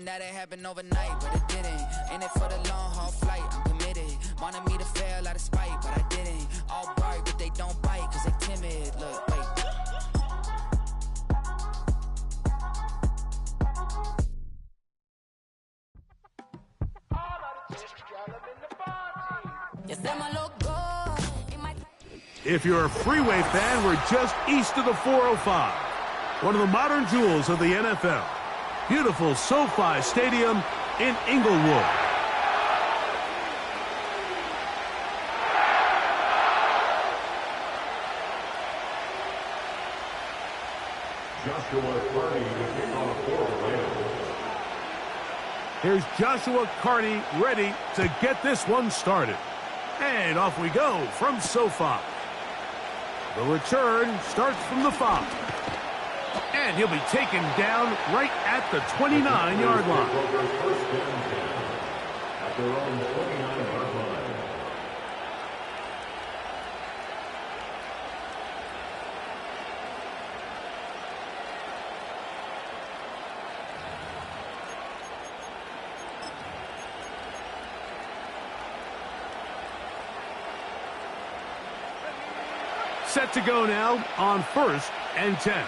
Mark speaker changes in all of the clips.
Speaker 1: thinking that it happened overnight, but it didn't. In it for the long haul flight, I'm committed. Wanted me to fail out of spite, but I didn't. All bark, but they don't bite, cause they timid. Look, wait.
Speaker 2: If you're a Freeway fan, we're just east of the 405. One of the modern jewels of the NFL. Beautiful SoFi Stadium in Inglewood.
Speaker 3: Joshua Carney to kick off for the Rams.
Speaker 2: Here's Joshua Carney ready to get this one started. And off we go from SoFi. The return starts from the 5. And he'll be taken down right at the 29-yard line.
Speaker 3: At their own 29-yard line.
Speaker 2: Set to go now on 1st and 10.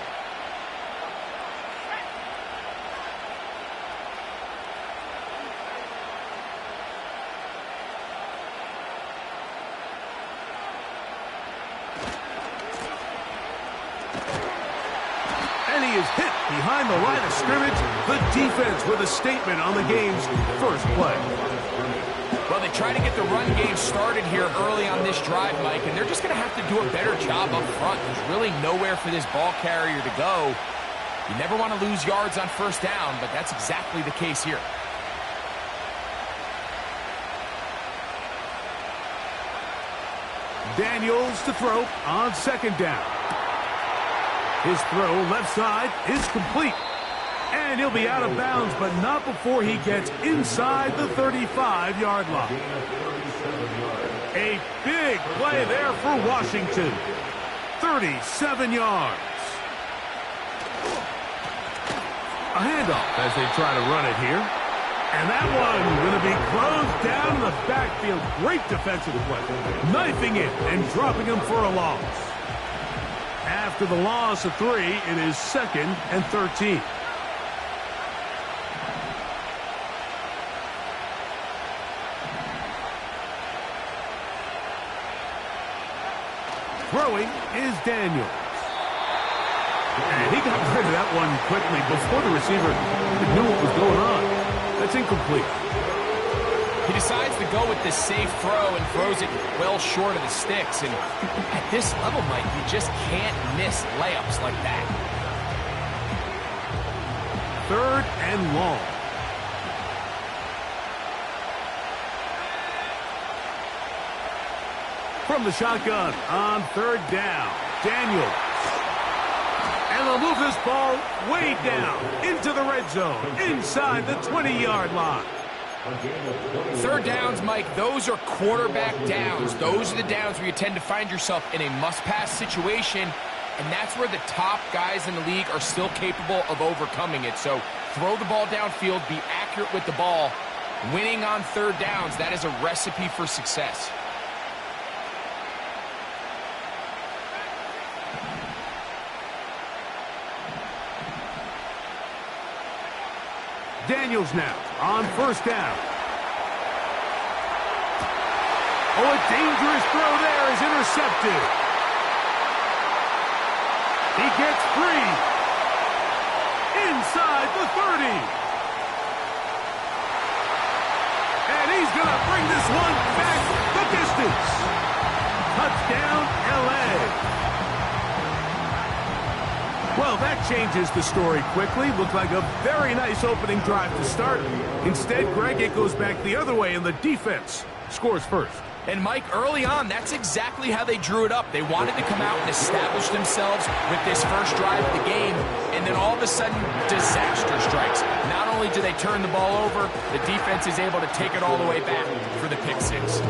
Speaker 2: And he is hit behind the line of scrimmage. The defense with a statement on the game's first play.
Speaker 4: Well, they try to get the run game started here early on this drive, Mike, and they're just going to have to do a better job up front. There's really nowhere for this ball carrier to go. You never want to lose yards on first down, but that's exactly the case here.
Speaker 2: Daniels to throw on 2nd down. His throw left side is complete. And he'll be out of bounds, but not before he gets inside the 35-yard line. A big play there for Washington. 37 yards. A handoff as they try to run it here. And that one going to be closed down in the backfield. Great defensive play. Knifing it and dropping him for a loss. After the loss of 3, it is 2nd and 13. Throwing is Daniels. And he got rid of that one quickly before the receiver knew what was going on. That's incomplete.
Speaker 4: He decides to go with the safe throw and throws it well short of the sticks. And at this level, Mike, you just can't miss layups like that.
Speaker 2: 3rd and long. From the shotgun on 3rd down, Daniels. And they'll move this ball way down into the red zone, inside the 20-yard line.
Speaker 4: 3rd downs, Mike, those are quarterback downs. Those are the downs where you tend to find yourself in a must-pass situation, and that's where the top guys in the league are still capable of overcoming it. So throw the ball downfield, be accurate with the ball. Winning on 3rd downs, that is a recipe for success.
Speaker 2: Daniels now on 1st down. Oh, a dangerous throw there is intercepted. He gets free. Inside the 30. And he's going to bring this one back the distance. Touchdown, L.A. Well, that changes the story quickly. Looked like a very nice opening drive to start. Instead, Greg, it goes back the other way, and the defense scores first.
Speaker 4: And, Mike, early on, that's exactly how they drew it up. They wanted to come out and establish themselves with this first drive of the game, and then all of a sudden, disaster strikes. Not only do they turn the ball over, the defense is able to take it all the way back for the pick six.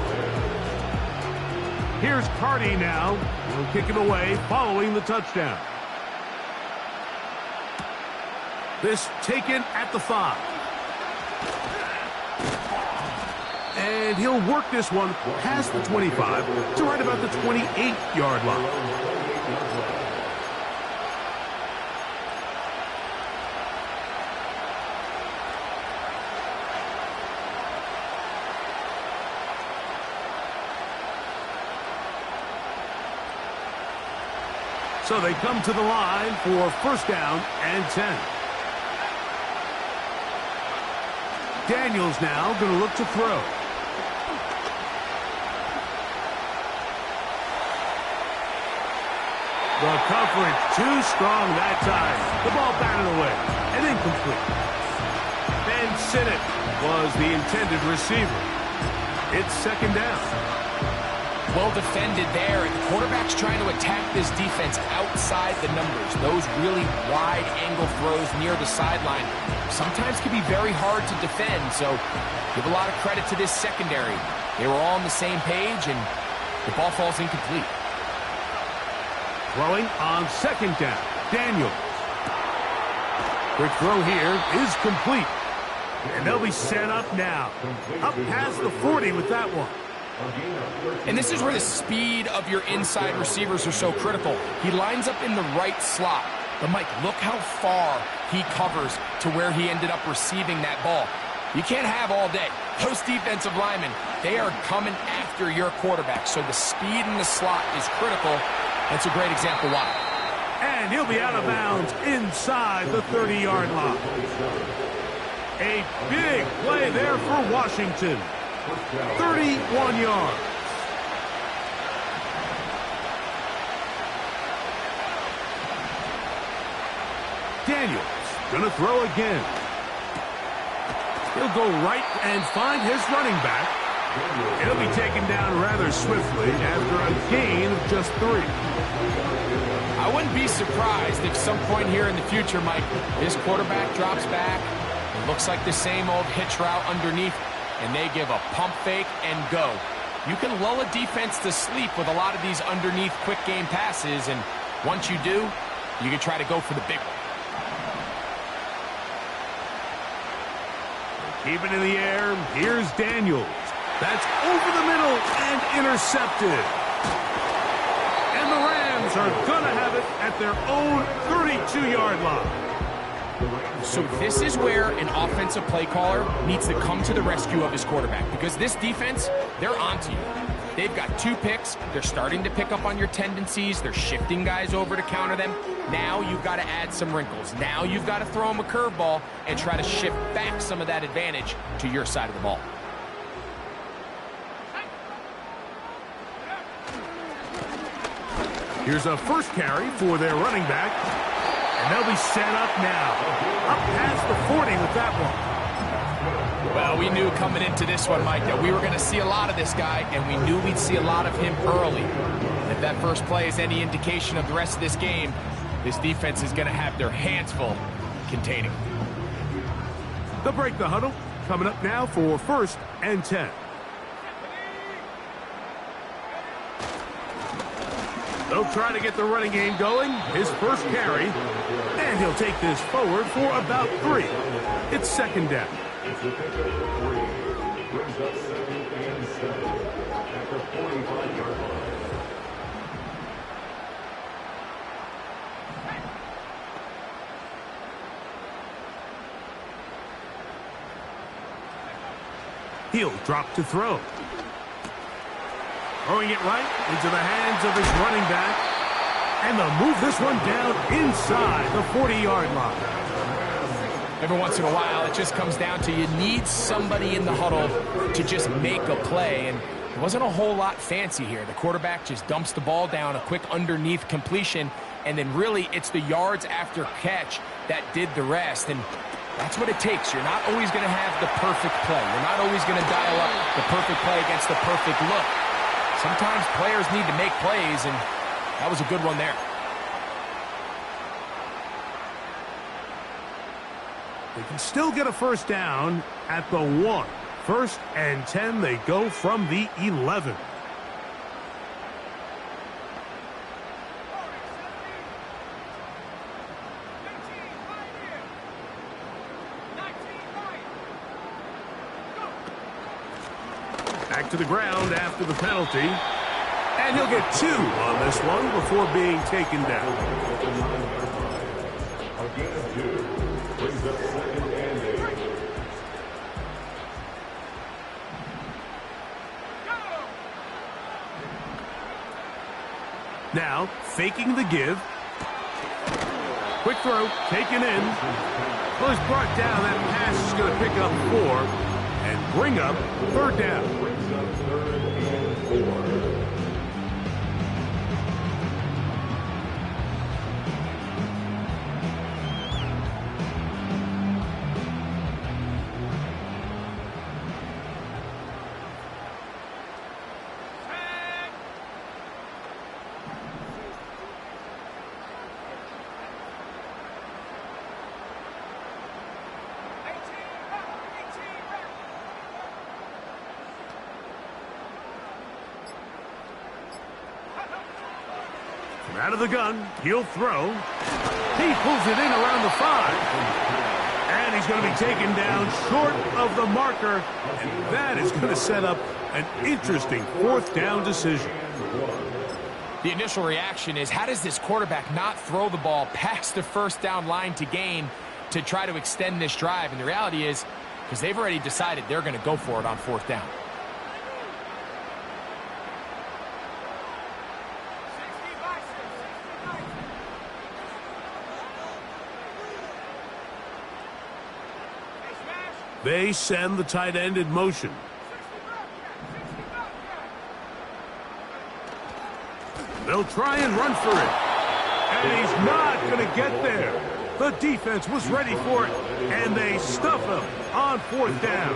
Speaker 2: Here's Carney now. He'll kick it away following the touchdown. This taken at the 5. And he'll work this one past the 25 to right about the 28-yard line. So they come to the line for first down and 10. Daniels now going to look to throw. The coverage too strong that time. The ball batted away and incomplete. Ben Sinnott was the intended receiver. It's second down.
Speaker 4: Well defended there, and the quarterback's trying to attack this defense outside the numbers. Those really wide angle throws near the sideline sometimes can be very hard to defend, so give a lot of credit to this secondary. They were all on the same page, and the ball falls incomplete.
Speaker 2: Throwing on second down, Daniels. Quick throw here is complete. And they'll be set up now. Up past the 40 with that one.
Speaker 4: And this is where the speed of your inside receivers are so critical. He lines up in the right slot. But, Mike, look how far he covers to where he ended up receiving that ball. You can't have all day. Those defensive linemen, they are coming after your quarterback. So the speed in the slot is critical. That's a great example why.
Speaker 2: And he'll be out of bounds inside the 30-yard line. A big play there for Washington. 31 yards. Daniels gonna throw again. He'll go right and find his running back. He'll be taken down rather swiftly after a gain of just 3.
Speaker 4: I wouldn't be surprised if some point here in the future, Mike, this quarterback drops back. It looks like the same old hitch route underneath, and they give a pump fake and go. You can lull a defense to sleep with a lot of these underneath quick game passes, and once you do, you can try to go for the big one.
Speaker 2: Keep it in the air. Here's Daniels. That's over the middle and intercepted. And the Rams are going to have it at their own 32-yard line.
Speaker 4: So this is where an offensive play caller needs to come to the rescue of his quarterback, because this defense, they're onto you. They've got 2 picks. They're starting to pick up on your tendencies. They're shifting guys over to counter them. Now you've got to add some wrinkles. Now you've got to throw them a curveball and try to shift back some of that advantage to your side of the ball.
Speaker 2: Here's a first carry for their running back. And they'll be set up now. Up past the 40 with that one.
Speaker 4: Well, we knew coming into this one, Mike, that we were going to see a lot of this guy, and we knew we'd see a lot of him early. If that first play is any indication of the rest of this game, this defense is going to have their hands full containing.
Speaker 2: They'll break the huddle. Coming up now for first and 10. They'll try to get the running game going. His first carry. And he'll take this forward for about 3. It's second down.
Speaker 3: It's a pickup of 3. Brings up 2nd and 7 at the 45-yard line.
Speaker 2: He'll drop to throw. Throwing it right into the hands of his running back. And they'll move this one down inside the 40-yard line.
Speaker 4: Every once in a while, it just comes down to you need somebody in the huddle to just make a play. And it wasn't a whole lot fancy here. The quarterback just dumps the ball down, a quick underneath completion. And then really, it's the yards after catch that did the rest. And that's what it takes. You're not always going to have the perfect play. You're not always going to dial up the perfect play against the perfect look. Sometimes players need to make plays, and that was a good one there.
Speaker 2: They can still get a first down at the 1. First and 10, they go from the 11. back to the ground after the penalty. And he'll get 2 on this one before being taken down.
Speaker 3: Again, 2. Brings up 2nd and 8.
Speaker 2: Now, faking the give. Quick throw, taken in. Well, he's brought down. That pass is going to pick up 4 and bring up 3rd down.
Speaker 3: Brings up 3rd and 4.
Speaker 2: Out of the gun, he'll throw. He pulls it in around the 5. And he's going to be taken down short of the marker. And that is going to set up an interesting 4th down decision.
Speaker 4: The initial reaction is, how does this quarterback not throw the ball past the 1st down line to gain to try to extend this drive? And the reality is, because they've already decided they're going to go for it on 4th down.
Speaker 2: They send the tight end in motion. They'll try and run for it. And he's not going to get there. The defense was ready for it, and they stuff him on 4th down.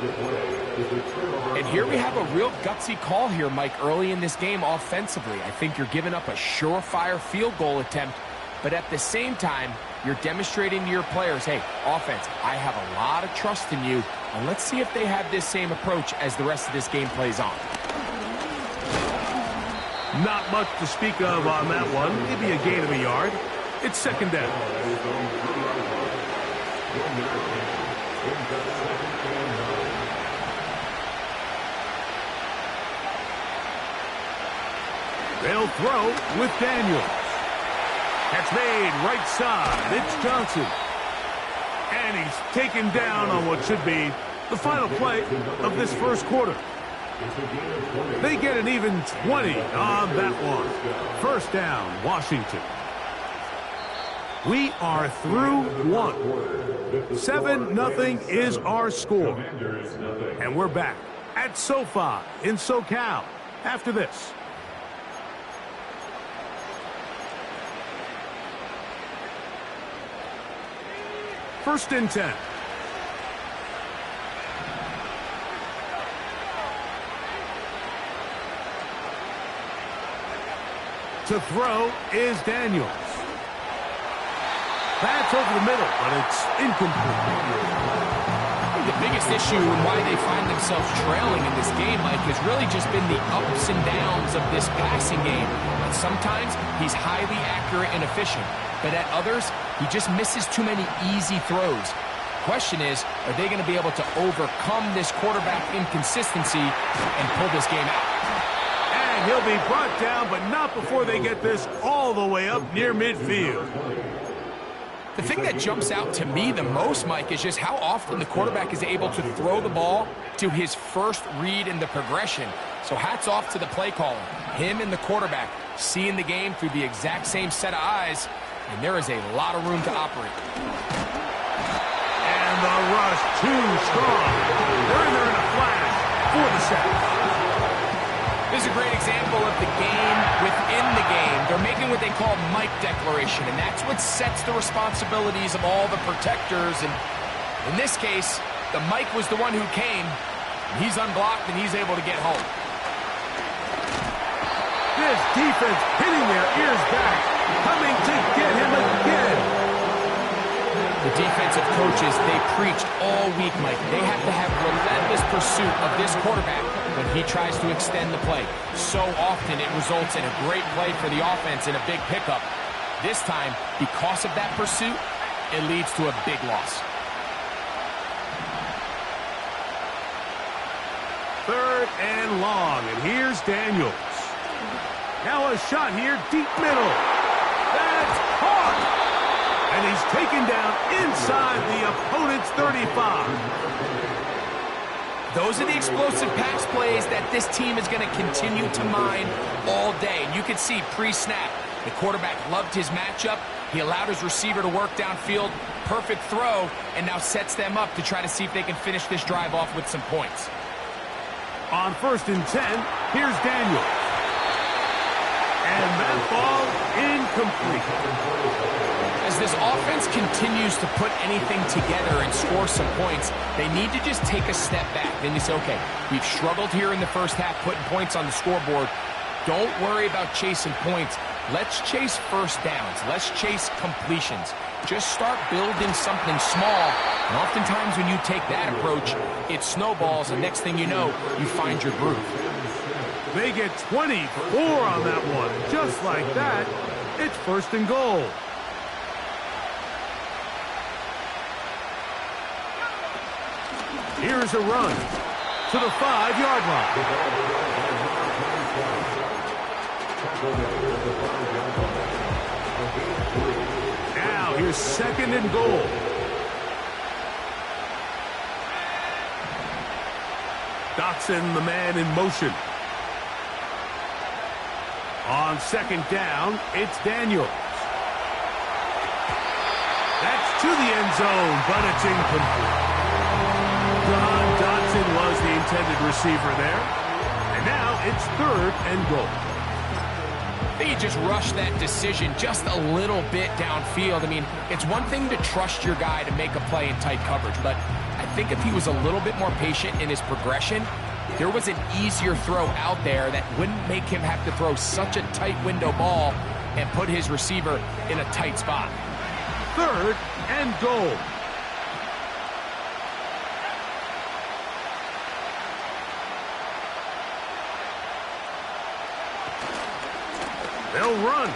Speaker 4: And here we have a real gutsy call here, Mike, early in this game offensively. I think you're giving up a surefire field goal attempt, but at the same time, you're demonstrating to your players, hey, offense, I have a lot of trust in you, and let's see if they have this same approach as the rest of this game plays on.
Speaker 2: Not much to speak of on that one. Maybe a gain of a yard. It's 2nd down. They'll throw with Daniels. That's made right side. It's Johnson. And he's taken down on what should be the final play of this 1st quarter. They get an even 20 on that one. 1st down, Washington. We are through 1. 7-0 is our score. And we're back at SoFi in SoCal after this. First and 10. To throw is Daniels. That's over the middle, but it's incomplete.
Speaker 4: The biggest issue and why they find themselves trailing in this game, Mike, has really just been the ups and downs of this passing game. And sometimes he's highly accurate and efficient, but at others, he just misses too many easy throws. Question is, are they going to be able to overcome this quarterback inconsistency and pull this game out?
Speaker 2: And he'll be brought down, but not before they get this all the way up near midfield.
Speaker 4: The thing that jumps out to me the most, Mike, is just how often the quarterback is able to throw the ball to his first read in the progression. So hats off to the play caller. Him and the quarterback seeing the game through the exact same set of eyes, and there is a lot of room to operate.
Speaker 2: And the rush too strong. They're in there in a flash for the sack.
Speaker 4: This is a great example of the game within the game. They're making what they call Mike declaration, and that's what sets the responsibilities of all the protectors. And in this case, the Mike was the one who came. He's unblocked, and he's able to get home.
Speaker 2: This defense hitting their ears back, coming to get him again.
Speaker 4: The defensive coaches, they preached all week, Mike. They have to have relentless pursuit of this quarterback when he tries to extend the play. So often it results in a great play for the offense and a big pickup. This time, because of that pursuit, it leads to a big loss.
Speaker 2: 3rd and long, and here's Daniels. Now a shot here, deep middle. That's caught! And he's taken down inside the opponent's 35.
Speaker 4: Those are the explosive pass plays that this team is going to continue to mine all day. And you can see pre-snap, the quarterback loved his matchup. He allowed his receiver to work downfield. Perfect throw, and now sets them up to try to see if they can finish this drive off with some points.
Speaker 2: On 1st and 10, here's Daniel. And that ball incomplete.
Speaker 4: As this offense continues to put anything together and score some points, they need to just take a step back. Then you say, okay, we've struggled here in the first half putting points on the scoreboard. Don't worry about chasing points. Let's chase first downs. Let's chase completions. Just start building something small. And oftentimes when you take that approach, it snowballs, and next thing you know, you find your groove.
Speaker 2: They get 24 on that one. Just like that, it's 1st and goal. Here's a run to the 5-yard line. Now here's 2nd and goal. Dotson, the man in motion. On 2nd down, it's Daniels. That's to the end zone, but it's incomplete. John Dotson was the intended receiver there. And now it's 3rd and goal.
Speaker 4: I think he just rushed that decision just a little bit downfield. I mean, it's one thing to trust your guy to make a play in tight coverage, but I think if he was a little bit more patient in his progression, there was an easier throw out there that wouldn't make him have to throw such a tight window ball and put his receiver in a tight spot.
Speaker 2: 3rd and goal. They'll run,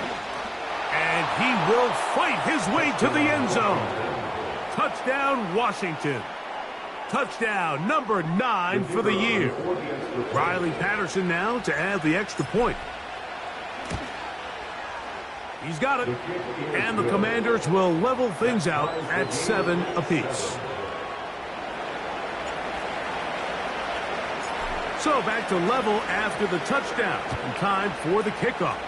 Speaker 2: and he will fight his way to the end zone. Touchdown, Washington. Touchdown number 9 for the year. Riley Patterson now to add the extra point. He's got it, and the Commanders will level things out at 7 apiece. So back to level after the touchdown, and time for the kickoff.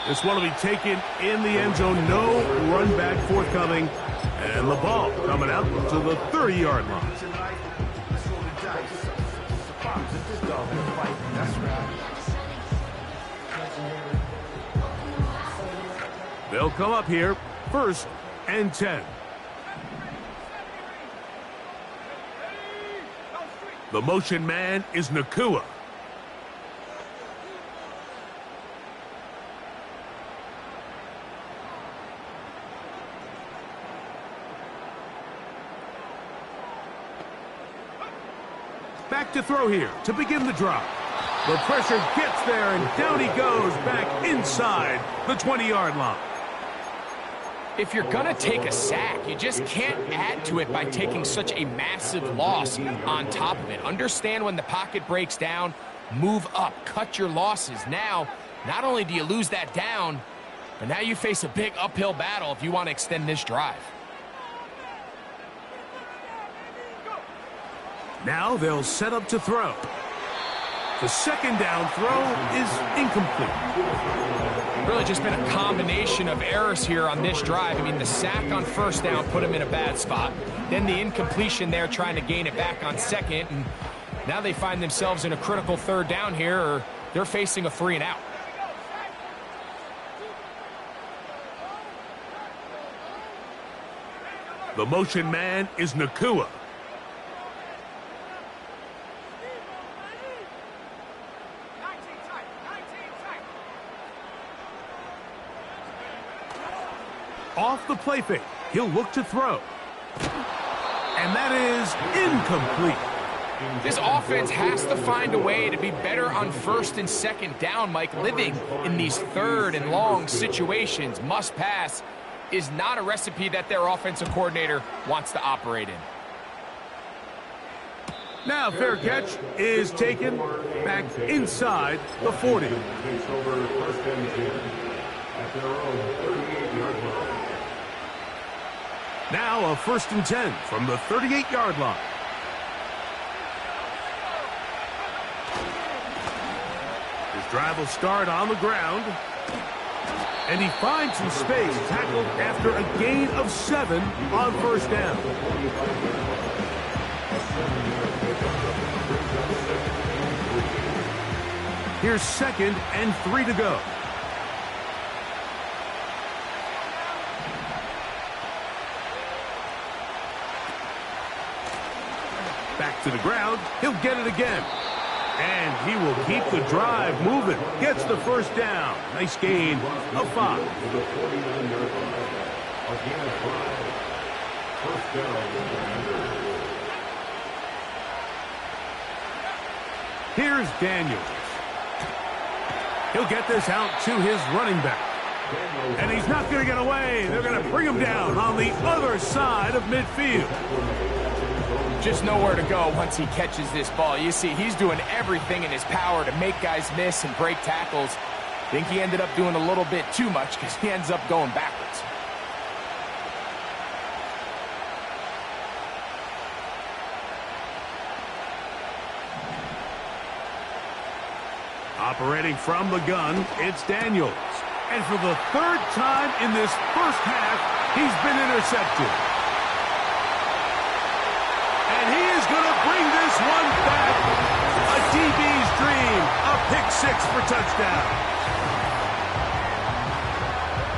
Speaker 2: This one will be taken in the end zone. No run back forthcoming. And the ball coming out to the 30-yard line. They'll come up here, 1st and 10. The motion man is Nacua. Back to throw here to begin the drive. The pressure gets there, and down he goes back inside the 20-yard line.
Speaker 4: If you're going to take a sack, you just can't add to it by taking such a massive loss on top of it. Understand when the pocket breaks down, move up, cut your losses. Now, not only do you lose that down, but now you face a big uphill battle if you want to extend this drive.
Speaker 2: Now they'll set up to throw. The 2nd down throw is incomplete.
Speaker 4: Really just been a combination of errors here on this drive. I mean, the sack on 1st down put him in a bad spot. Then the incompletion there trying to gain it back on 2nd. And now they find themselves in a critical 3rd down here, or they're facing a 3 and out.
Speaker 2: The motion man is Nacua. Off the play fake, he'll look to throw. And that is incomplete.
Speaker 4: This offense has to find a way to be better on 1st and 2nd down, Mike. Living in these 3rd and long situations, must pass, is not a recipe that their offensive coordinator wants to operate in.
Speaker 2: Now fair catch is taken back inside the 40.
Speaker 3: Takes over first and 10 at their own 38-yard line.
Speaker 2: Now a 1st and 10 from the 38-yard line. His drive will start on the ground. And he finds some space, tackled after a gain of 7 on 1st down. Here's 2nd and 3 to go. Back to the ground. He'll get it again. And he will keep the drive moving. Gets the 1st down. Nice gain of 5.
Speaker 3: The 49-yard line. Again at 5. 1st down.
Speaker 2: Here's Daniels. He'll get this out to his running back. And he's not going to get away. They're going to bring him down on the other side of midfield.
Speaker 4: Just nowhere to go once he catches this ball. You see, he's doing everything in his power to make guys miss and break tackles. I think he ended up doing a little bit too much because he ends up going backwards.
Speaker 2: Operating from the gun, it's Daniels. And for the 3rd time in this first half, he's been intercepted. And he is going to bring this one back. A DB's dream. A pick 6 for touchdown.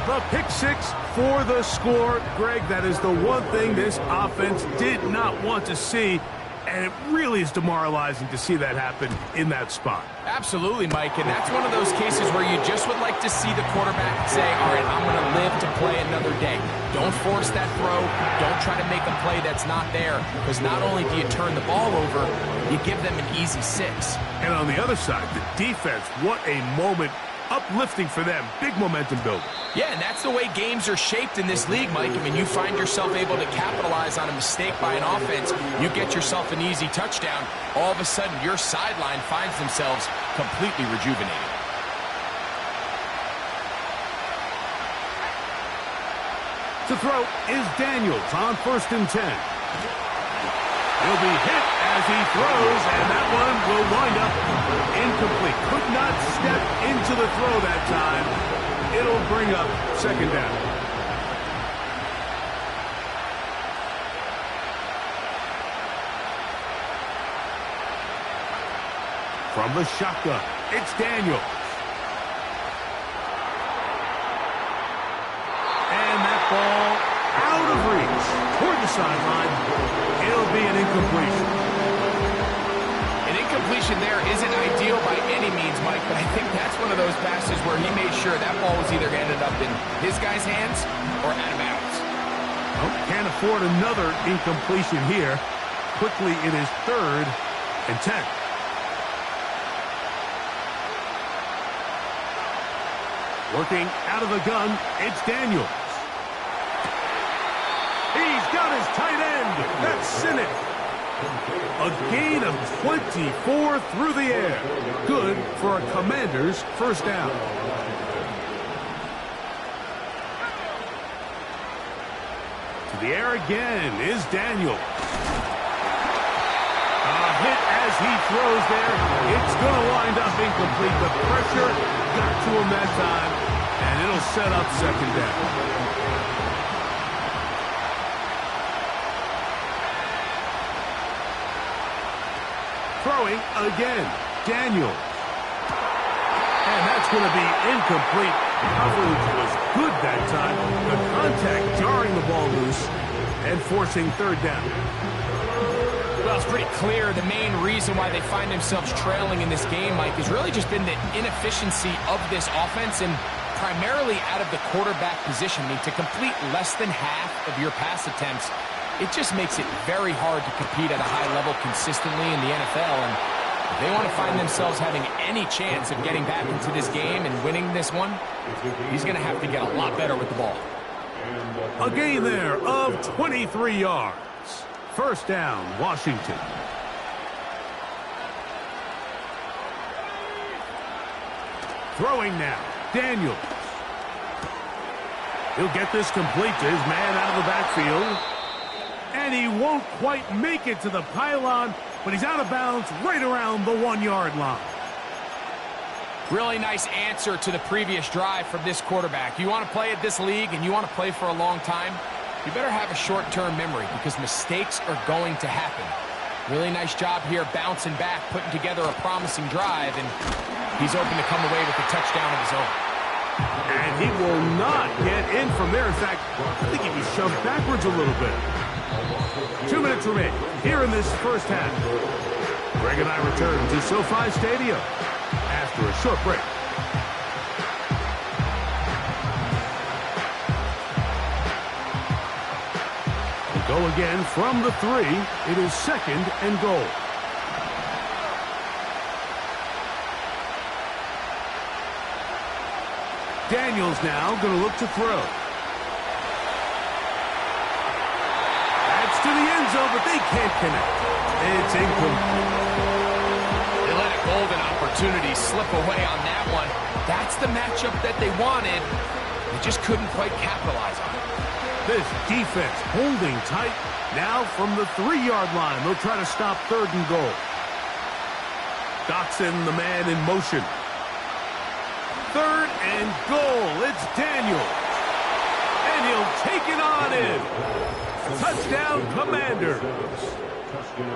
Speaker 2: The pick 6 for the score. Greg, that is the one thing this offense did not want to see. And it really is demoralizing to see that happen in that spot.
Speaker 4: Absolutely, Mike, and that's one of those cases where you just would like to see the quarterback say, all right, I'm going to live to play another day. Don't force that throw. Don't try to make a play that's not there, because not only do you turn the ball over, you give them an easy 6.
Speaker 2: And on the other side, the defense, what a moment. Uplifting for them. Big momentum builder.
Speaker 4: Yeah, and that's the way games are shaped in this league, Mike. I mean, you find yourself able to capitalize on a mistake by an offense. You get yourself an easy touchdown. All of a sudden, your sideline finds themselves completely rejuvenated.
Speaker 2: To throw is Daniels on 1st and 10. He'll be hit as he throws, and that one will wind up incomplete. Could not step into the throw that time. It'll bring up 2nd down. From the shotgun, it's Daniels. And that ball out of reach toward the sideline. It'll be an incompletion.
Speaker 4: An incompletion there isn't ideal by any means, Mike, but I think that's one of those passes where he made sure that ball was either ended up in his guy's hands or out of bounds.
Speaker 2: Well, can't afford another incompletion here. Quickly, it is 3rd and 10. Working out of the gun, it's Daniels. He's got his tight end. That's Sinnott. A gain of 24 through the air. Good for a Commanders 1st down. To the air again is Daniels. A hit as he throws there. It's going to wind up incomplete. The pressure got to him that time, and it'll set up 2nd down. Throwing again, Daniels. And that's going to be incomplete. Coverage was good that time. The contact jarring the ball loose and forcing 3rd down.
Speaker 4: Well, it's pretty clear the main reason why they find themselves trailing in this game, Mike, has really just been the inefficiency of this offense and primarily out of the quarterback position. I mean, to complete less than half of your pass attempts, it just makes it very hard to compete at a high level consistently in the NFL. And if they want to find themselves having any chance of getting back into this game and winning this one, he's going to have to get a lot better with the ball.
Speaker 2: A gain there of 23 yards. 1st down, Washington. Throwing now, Daniels. He'll get this complete to his man out of the backfield. And he won't quite make it to the pylon, but he's out of bounds right around the 1-yard line.
Speaker 4: Really nice answer to the previous drive from this quarterback. You want to play at this league and you want to play for a long time, you better have a short-term memory because mistakes are going to happen. Really nice job here bouncing back, putting together a promising drive, and he's open to come away with a touchdown of his own.
Speaker 2: And he will not get in from there. In fact, I think he was shoved backwards a little bit. 2 minutes remain here in this first half. Greg and I return to SoFi Stadium after a short break. We go again from the 3. It is 2nd and goal. Daniels now going to look to throw. That's to the end zone, but they can't connect. It's incomplete.
Speaker 4: They let a golden opportunity slip away on that one. That's the matchup that they wanted. They just couldn't quite capitalize on it.
Speaker 2: This defense holding tight. Now from the 3-yard line, they'll try to stop 3rd and goal. Dotson, the man in motion. 3rd and goal. It's Daniels. And he'll take it on in. Touchdown, Commanders.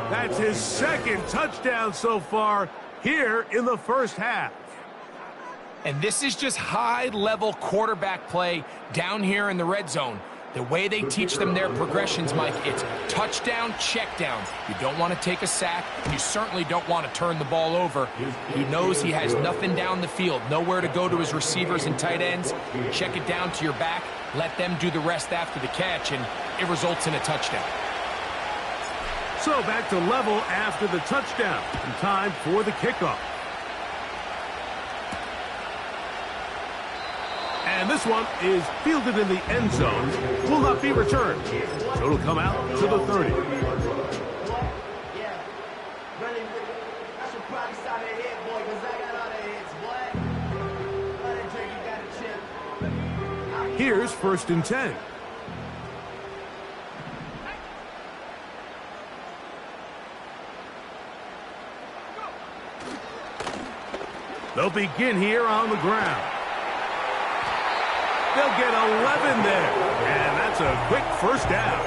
Speaker 2: That's his 2nd touchdown so far here in the first half.
Speaker 4: And this is just high-level quarterback play down here in the red zone. The way they teach them their progressions, Mike, it's touchdown, check down. You don't want to take a sack. You certainly don't want to turn the ball over. He knows he has nothing down the field, nowhere to go to his receivers and tight ends. Check it down to your back. Let them do the rest after the catch, and it results in a touchdown.
Speaker 2: So back to level after the touchdown. And time for the kickoff. And this one is fielded in the end zone. Will not be returned. So it'll come out to the 30. Here's 1st and 10. They'll begin here on the ground. They'll get 11 there, and that's a quick first down.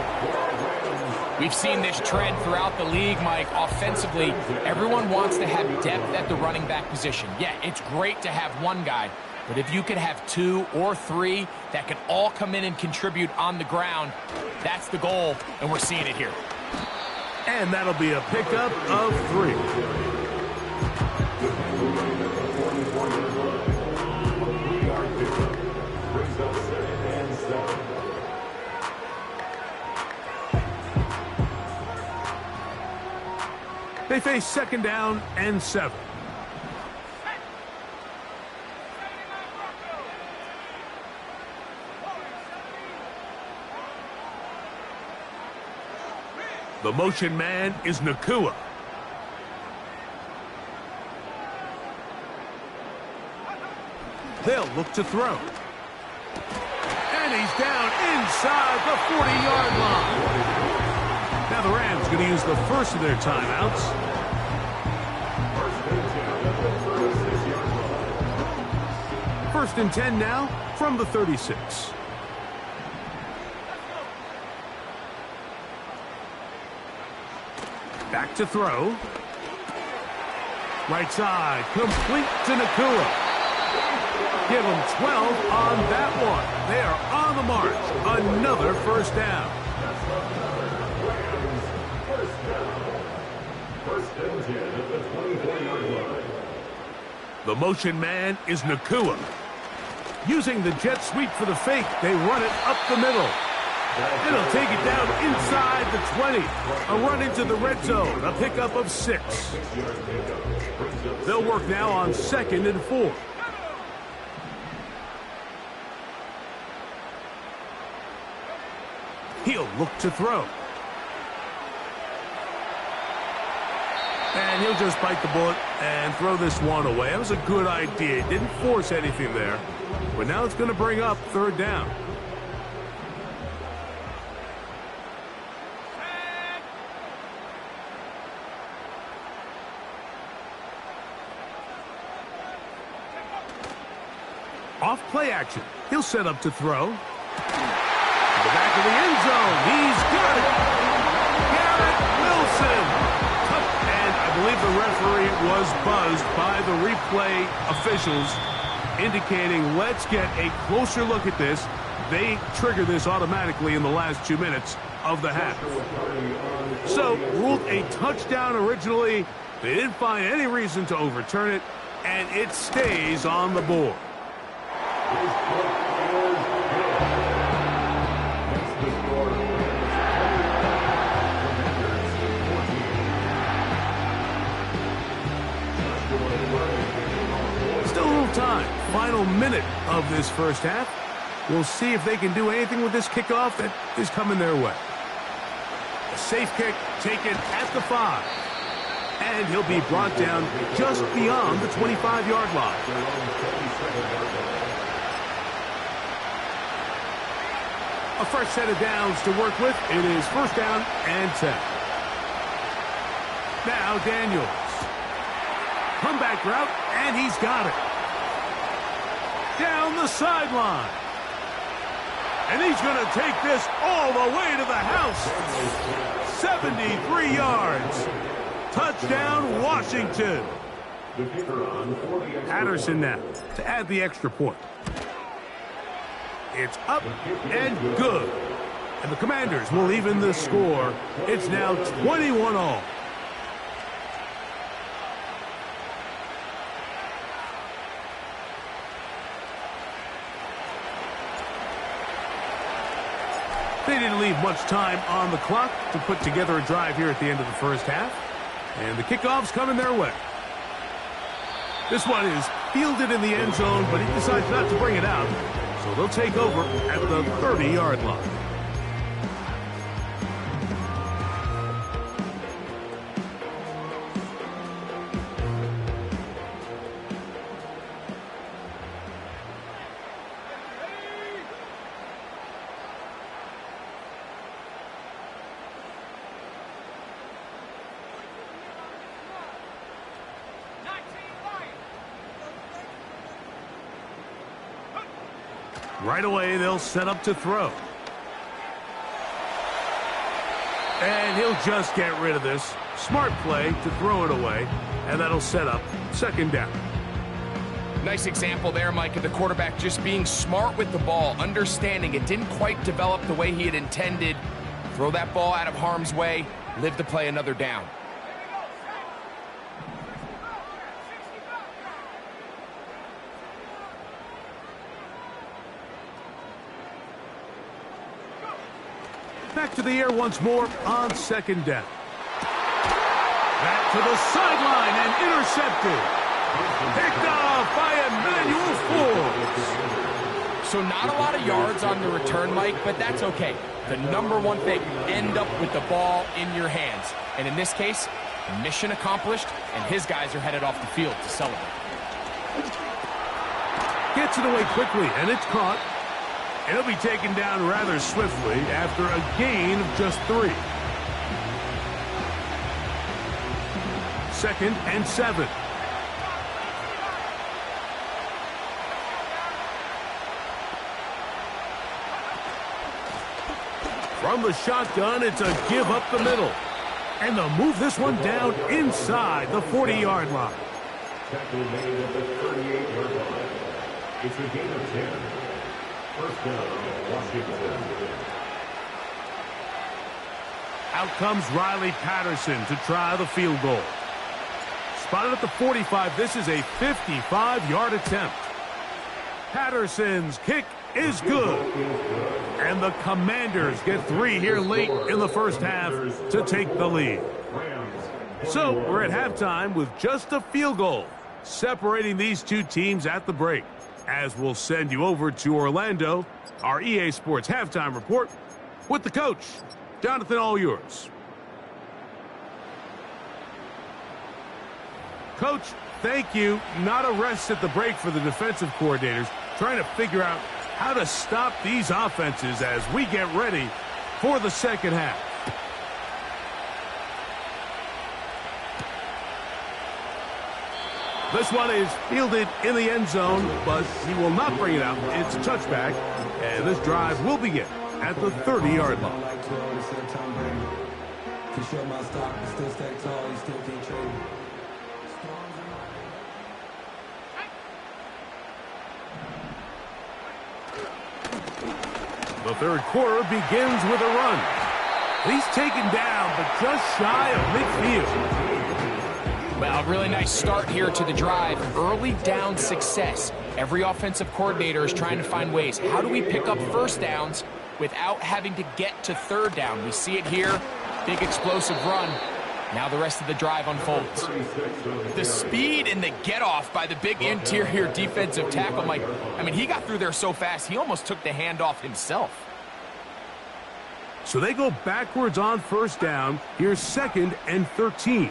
Speaker 4: We've seen this trend throughout the league, Mike. Offensively, everyone wants to have depth at the running back position. Yeah, it's great to have one guy, but if you could have 2 or 3 that can all come in and contribute on the ground, that's the goal, and we're seeing it here.
Speaker 2: And that'll be a pickup of 3. They face 2nd down and 7. The motion man is Nacua. They'll look to throw. And he's down inside the 40-yard line. Now the Rams going to use the first of their timeouts. First and 10 now from the 36. Back to throw. Right side, complete to Nacua. Give them 12 on that one. They are on the march. Another first down. The motion man is Nacua. Using the jet sweep for the fake, they run it up the middle. And he'll take it down inside the 20. A run into the red zone, a pickup of 6. They'll work now on 2nd and 4. He'll look to throw. And he'll just bite the bullet and throw this one away. That was a good idea. He didn't force anything there. But now it's going to bring up third down. Off play action. He'll set up to throw. To the back of the end zone. He's good. Garrett Wilson. And I believe the referee was buzzed by the replay officials, indicating let's get a closer look at this. They trigger this automatically in the last 2 minutes of the half. So, ruled a touchdown originally. They didn't find any reason to overturn it, and it stays on the board. Still a little time. Final minute of this first half. We'll see if they can do anything with this kickoff that is coming their way. A safe kick taken at the 5. And he'll be brought down just beyond the 25-yard line. A fresh set of downs to work with. It is first down and 10. Now Daniels. Comeback route, and he's got it. Down the sideline. And he's going to take this all the way to the house. 73 yards. Touchdown, Washington. Patterson now to add the extra point. It's up and good. And the Commanders will even the score. It's now 21-all. They didn't leave much time on the clock to put together a drive here at the end of the first half. And the kickoff's coming their way. This one is fielded in the end zone, but he decides not to bring it out. So they'll take over at the 30-yard line. Right away, they'll set up to throw. And he'll just get rid of this. Smart play to throw it away, and that'll set up second down.
Speaker 4: Nice example there, Mike, of the quarterback just being smart with the ball, understanding it didn't quite develop the way he had intended. Throw that ball out of harm's way, live to play another down.
Speaker 2: Back to the air once more on second down. Back to the sideline and intercepted. Picked off by Emmanuel Forbes.
Speaker 4: So not a lot of yards on the return, Mike, but that's okay. The number one thing, end up with the ball in your hands. And in this case, mission accomplished, and his guys are headed off the field to celebrate.
Speaker 2: Gets it away quickly, and it's caught. It'll be taken down rather swiftly after a gain of just 3. Second and 7. From the shotgun, it's a give up the middle. And they'll move this one down inside the 40-yard line.
Speaker 3: Tackle made at the 38-yard line. It's a gain of 10. First down, Washington.
Speaker 2: Out comes Riley Patterson to try the field goal. Spotted at the 45. This is a 55-yard attempt. Patterson's kick is good. And the Commanders get 3 here late in the first half to take the lead. So we're at halftime with just a field goal separating these two teams at the break. As we'll send you over to Orlando, our EA Sports halftime report with the coach. Jonathan, all yours. Coach, thank you. Not a rest at the break for the defensive coordinators, trying to figure out how to stop these offenses as we get ready for the second half. This one is fielded in the end zone, but he will not bring it out. It's a touchback, and this drive will begin at the 30-yard line. The third quarter begins with a run. He's taken down, but just shy of midfield.
Speaker 4: Well, a really nice start here to the drive. Early down success. Every offensive coordinator is trying to find ways. How do we pick up first downs without having to get to third down? We see it here. Big explosive run. Now the rest of the drive unfolds. The speed and the get-off by the big interior defensive tackle, Mike. I mean, he got through there so fast, he almost took the handoff himself.
Speaker 2: So they go backwards on first down. Here's 2nd and 13.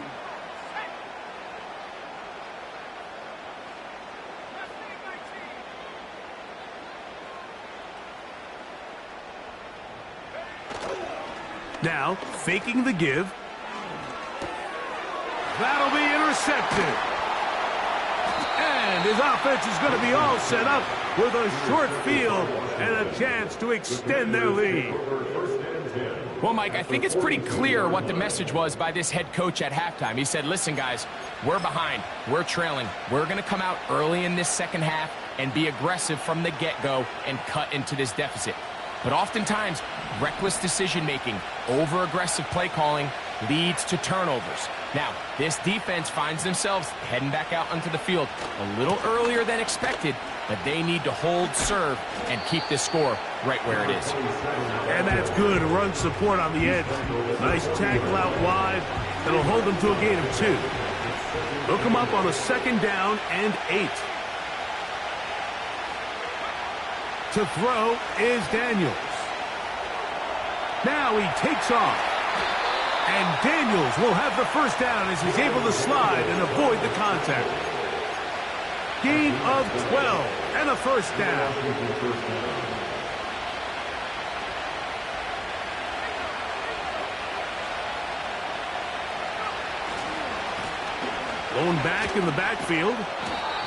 Speaker 2: Now, faking the give. That'll be intercepted. And his offense is going to be all set up with a short field and a chance to extend their lead.
Speaker 4: Well, Mike, I think it's pretty clear what the message was by this head coach at halftime. He said, listen, guys, we're behind. We're trailing. We're going to come out early in this second half and be aggressive from the get-go and cut into this deficit. But oftentimes, reckless decision-making, over-aggressive play calling leads to turnovers. Now, this defense finds themselves heading back out onto the field a little earlier than expected, but they need to hold serve and keep this score right where it is.
Speaker 2: And that's good run support on the edge. Nice tackle out wide. That'll hold them to a gain of 2. They'll come up on a 2nd down and 8. To throw is Daniels. Now he takes off. And Daniels will have the first down as he's able to slide and avoid the contact. Gain of 12 and a first down. Going back in the backfield.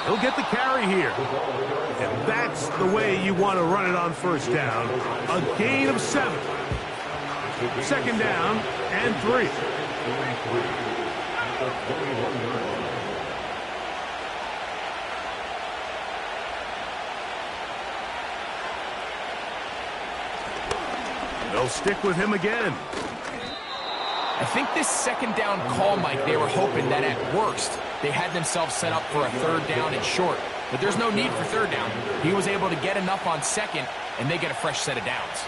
Speaker 2: He'll get the carry here. And that's the way you want to run it on first down. A gain of 7. 2nd down and 3. They'll stick with him again.
Speaker 4: I think this 2nd down call, Mike, they were hoping that at worst they had themselves set up for a 3rd down and short. But there's no need for 3rd down. He was able to get enough on 2nd, and they get a fresh set of downs.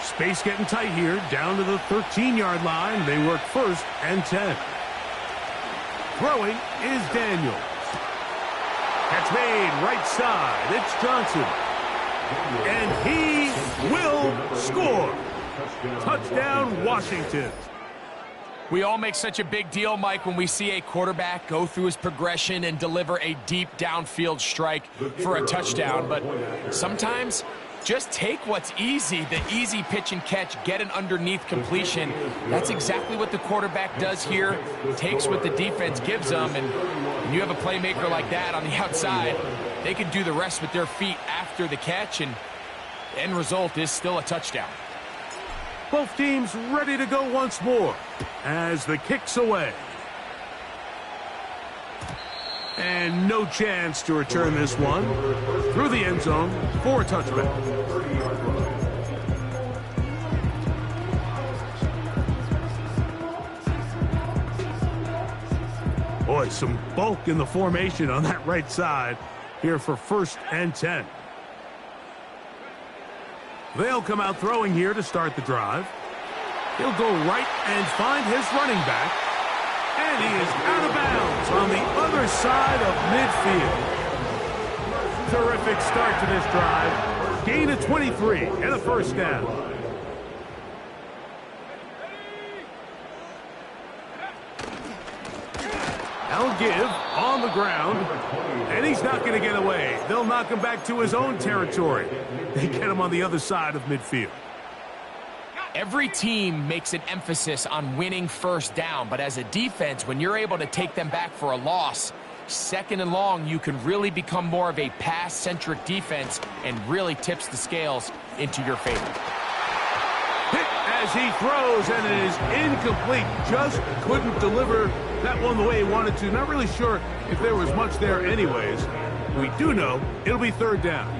Speaker 2: Space getting tight here, down to the 13-yard line. They work 1st and 10. Throwing is Daniels. Catch made right side. It's Johnson. And he will score. Touchdown, Washington.
Speaker 4: We all make such a big deal, Mike, when we see a quarterback go through his progression and deliver a deep downfield strike for a touchdown. But sometimes just take what's easy, the easy pitch and catch, get an underneath completion. That's exactly what the quarterback does here, takes what the defense gives them, and when you have a playmaker like that on the outside, they can do the rest with their feet after the catch, and the end result is still a touchdown.
Speaker 2: Both teams ready to go once more as the kick's away. And no chance to return this one through the end zone for a touchback. Boy, some bulk in the formation on that right side here for 1st and 10. They'll come out throwing here to start the drive. He'll go right and find his running back. And he is out of bounds on the other side of midfield. Terrific start to this drive. Gain of 23 and a first down. That'll give on the ground, and he's not going to get away. They'll knock him back to his own territory. They get him on the other side of midfield.
Speaker 4: Every team makes an emphasis on winning first down, but as a defense, when you're able to take them back for a loss, second and long, you can really become more of a pass-centric defense and really tips the scales into your favor.
Speaker 2: Hit as he throws, and it is incomplete. Just couldn't deliver that one the way he wanted to. Not really sure if there was much there anyways. We do know it'll be third down.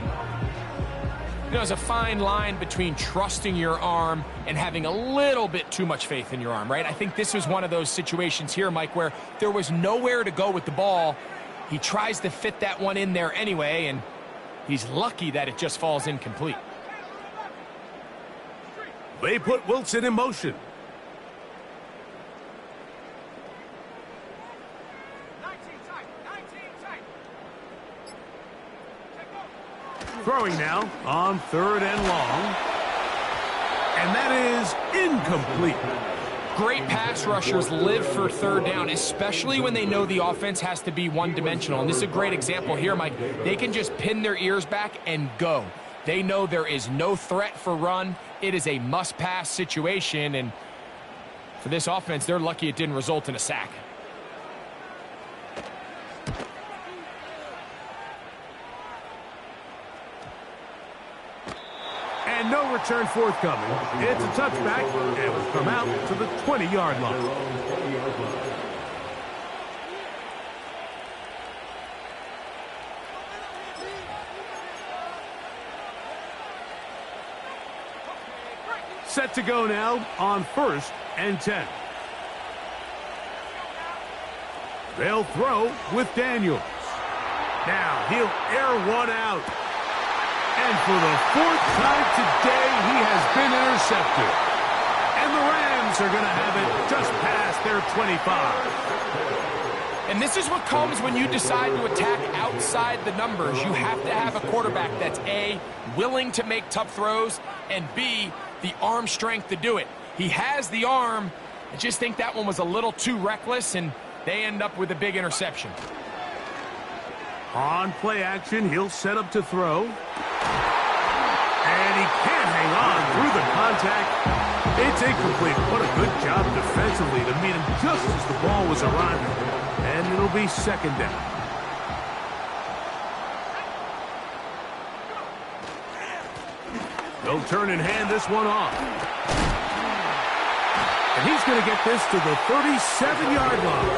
Speaker 4: You know, there's a fine line between trusting your arm and having a little bit too much faith in your arm, right? I think this was one of those situations here, Mike, where there was nowhere to go with the ball. He tries to fit that one in there anyway, and he's lucky that it just falls incomplete.
Speaker 2: They put Wilson in motion. Throwing now on third and long. And that is incomplete.
Speaker 4: Great pass rushers live for third down, especially when they know the offense has to be one-dimensional. And this is a great example here, Mike. They can just pin their ears back and go. They know there is no threat for run. It is a must-pass situation. And for this offense, they're lucky it didn't result in a sack.
Speaker 2: And no return forthcoming. It's a touchback, and will come out to the 20-yard line. Set to go now on 1st and 10. They'll throw with Daniels. Now he'll air one out. And for the 4th time today, he has been intercepted. And the Rams are going to have it just past their 25.
Speaker 4: And this is what comes when you decide to attack outside the numbers. You have to have a quarterback that's A, willing to make tough throws, and B, the arm strength to do it. He has the arm. I just think that one was a little too reckless, and they end up with a big interception.
Speaker 2: On play action, he'll set up to throw. And he can't hang on through the contact. It's incomplete. What a good job defensively to meet him just as the ball was arriving. And it'll be second down. They'll turn and hand this one off. And he's going to get this to the 37-yard line.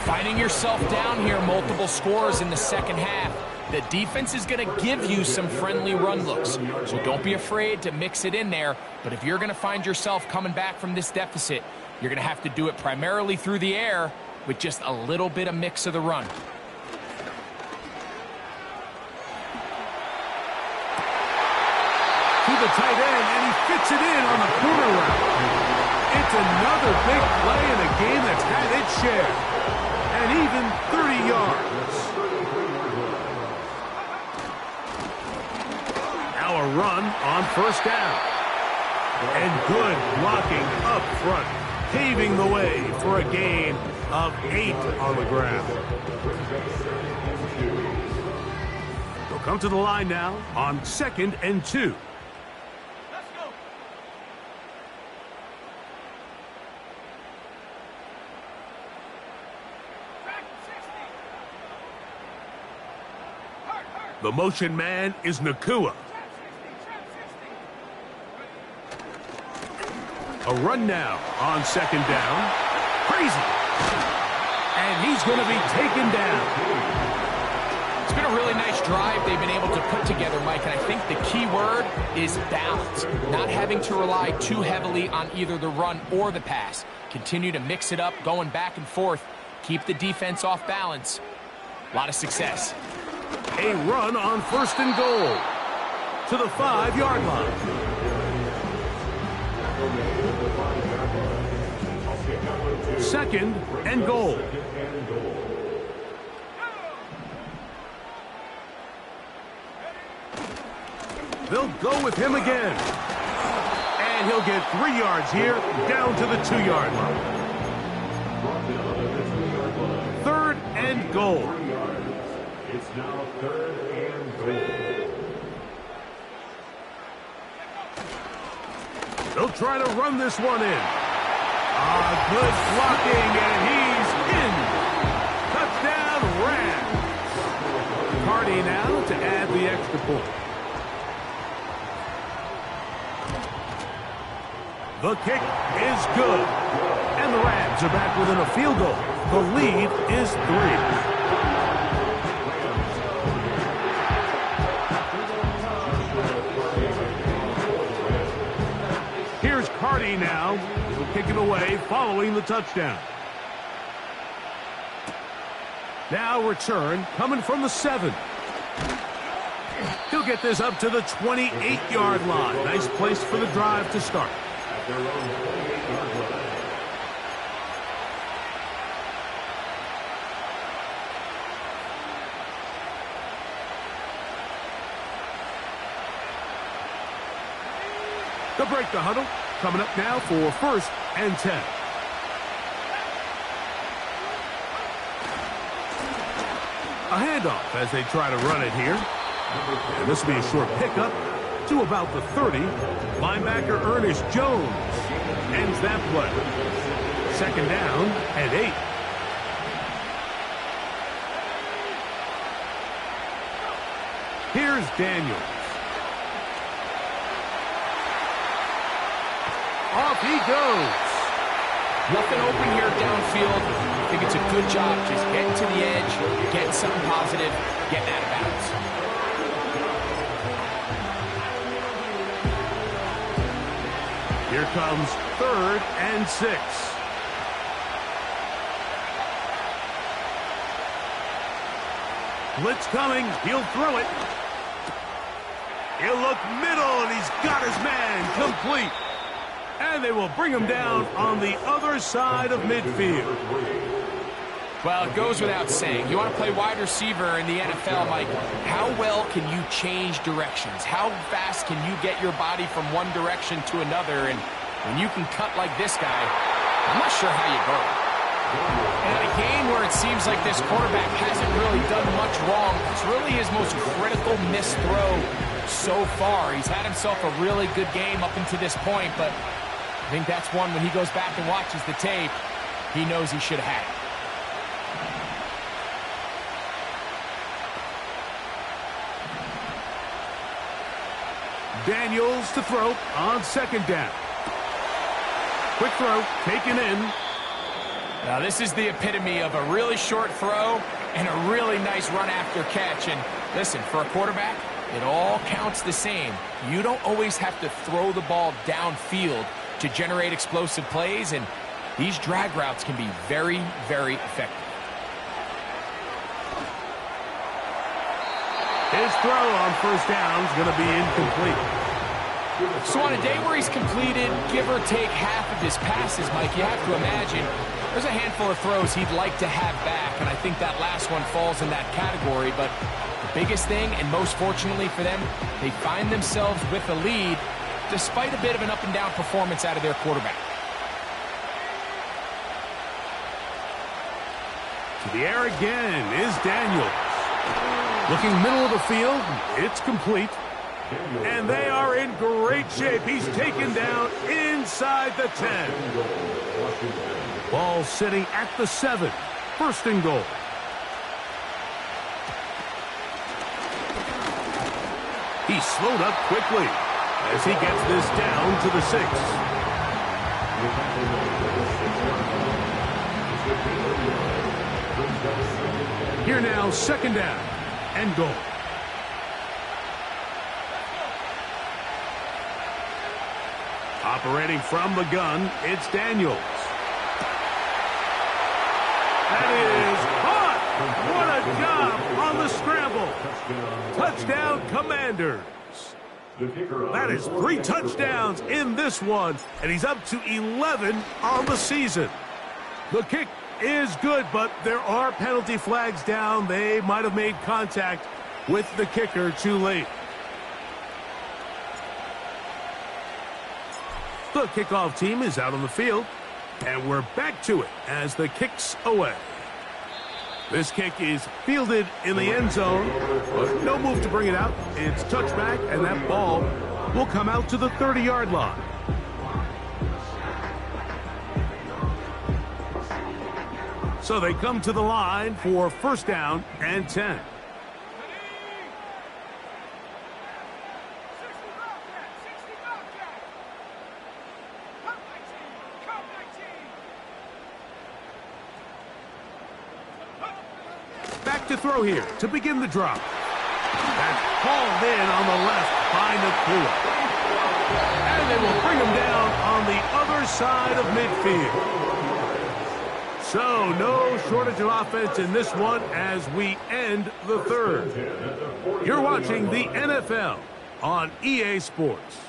Speaker 4: Finding yourself down here, multiple scores in the second half. The defense is going to give you some friendly run looks, so don't be afraid to mix it in there. But if you're going to find yourself coming back from this deficit, you're going to have to do it primarily through the air with just a little bit of mix of the run.
Speaker 2: To the tight end, and he fits it in on the corner route. It's another big play in a game that's had its share. And even 30 yards. Now a run on first down. And good blocking up front, paving the way for a gain of 8 on the ground. They'll come to the line now on 2nd and 2. The motion man is Nacua. A run now on 2nd down. Crazy. And he's going to be taken down.
Speaker 4: It's been a really nice drive they've been able to put together, Mike, and I think the key word is balance. Not having to rely too heavily on either the run or the pass. Continue to mix it up, going back and forth. Keep the defense off balance. A lot of success.
Speaker 2: A run on 1st and goal to the 5-yard line. Second and goal. They'll go with him again. And he'll get 3 yards here, down to the 2-yard line. and goal.
Speaker 3: 3 yards. It's now 3rd and goal.
Speaker 2: They'll try to run this one in. Good blocking, and he's in. Touchdown, Rams. Hardy now to add the extra point. The kick is good. And the Rams are back within a field goal. The lead is 3. Here's Cardi now. He'll kick it away following the touchdown. Now return coming from the 7. He'll get this up to the 28-yard line. Nice place for the drive to start.
Speaker 3: At their own 28-yard line.
Speaker 2: They'll break the huddle. Coming up now for 1st and 10. A handoff as they try to run it here. And this will be a short pickup to about the 30. Linebacker Ernest Jones ends that play. 2nd down and 8. Here's Daniels. Off he goes.
Speaker 4: Nothing open here downfield. I think it's a good job just getting to the edge, getting something positive, getting out of bounds.
Speaker 2: Here comes 3rd and 6. Blitz coming. He'll throw it. He'll look middle, and he's got his man complete. And they will bring him down on the other side of midfield.
Speaker 4: Well, it goes without saying. You want to play wide receiver in the NFL, Mike. How well can you change directions? How fast can you get your body from one direction to another? And when you can cut like this guy, I'm not sure how you go. And in a game where it seems like this quarterback hasn't really done much wrong, it's really his most critical missed throw so far. He's had himself a really good game up until this point, but I think that's one when he goes back and watches the tape, he knows he should have had it.
Speaker 2: Daniels to throw on 2nd down. Quick throw, taken in.
Speaker 4: Now this is the epitome of a really short throw and a really nice run after catch. And listen, for a quarterback, it all counts the same. You don't always have to throw the ball downfield to generate explosive plays, and these drag routes can be very, very effective.
Speaker 2: His throw on 1st down is going to be incomplete.
Speaker 4: So on a day where he's completed, give or take half of his passes, Mike, you have to imagine there's a handful of throws he'd like to have back, and I think that last one falls in that category. But the biggest thing, and most fortunately for them, they find themselves with a lead despite a bit of an up-and-down performance out of their quarterback.
Speaker 2: To the air again is Daniels. Looking middle of the field, it's complete. And they are in great shape. He's taken down inside the 10. Ball sitting at the 7. 1st and goal. He slowed up quickly as he gets this down to the 6. Here now, 2nd down and goal. Operating from the gun, it's Daniels. That is caught! What a job on the scramble. Touchdown, Commanders. That is 3 touchdowns in this one, and he's up to 11 on the season. The kick is good, but there are penalty flags down. They might have made contact with the kicker too late. The kickoff team is out on the field, and we're back to it as the kick's away. This kick is fielded in the end zone, but no move to bring it out. It's touchback, and that ball will come out to the 30-yard line. So they come to the line for first down and 10. Back to throw here to begin the drop. That's hauled in on the left by Nacua. And they will bring him down on the other side of midfield. So no shortage of offense in this one as we end the third. You're watching the NFL on EA Sports.